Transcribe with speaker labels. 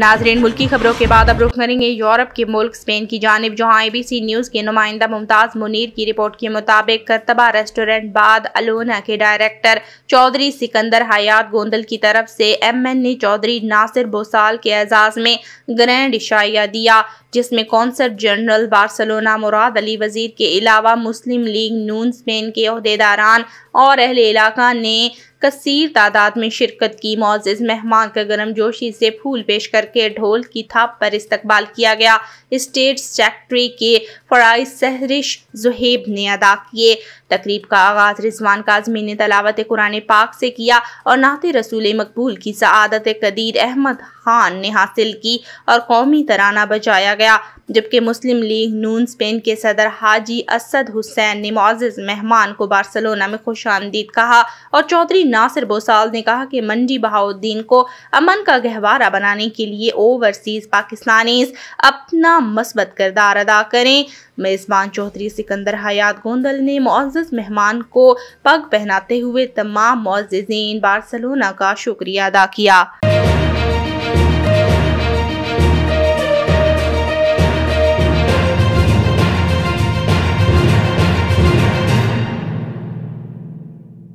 Speaker 1: नाजरीन, मुल्की खबरों के बाद अब रुख करेंगे यूरोप के मुल्क स्पेन की जानिब, जहां ABC न्यूज़ के नुमाइंदा मुमताज मुनीर की रिपोर्ट के मुताबिक करतबा रेस्टोरेंट बाद अलोना के डायरेक्टर चौधरी सिकंदर हयात गोंदल की तरफ से MN चौधरी नासिर बोसाल के एजाज में ग्रैंड इशाया दिया, जिसमें consul general Barcelona Murad Ali वजीर के अलावा मुस्लिम लीग नून स्पेन के ओहदेदारान और अहले इलाका ने कसीर तादाद में शिरकत की। मौजूद मेहमान का गर्मजोशी से फूल पेश करके ढोल की थाप पर इस्तकबाल किया गया। स्टेट सेक्रेटरी के फराइज सहरिश जुहेब ने अदा किए। तकरीब का आगाज रिजवान काज़मी ने तलावत कुरान पाक से किया और नाते रसूल मकबूल की सआदत कदीर अहमद खान ने हासिल की और कौमी तराना बजाया गया, जबकि मुस्लिम लीग नून स्पेन के सदर हाजी असद हुसैन ने मौजूद मेहमान को बार्सिलोना में खुशामदीद कहा और चौधरी नासिर बोसाल ने कहा कि मंडी बहाउद्दीन को अमन का गहवारा बनाने के लिए ओवरसीज पाकिस्तानीज अपना मस्बत किरदार अदा करें। मेज़बान चौधरी सिकंदर हयात गोंदल ने मौजूद मेहमान को पग पहनाते हुए तमाम मौजूदीन बार्सिलोना का शुक्रिया अदा किया।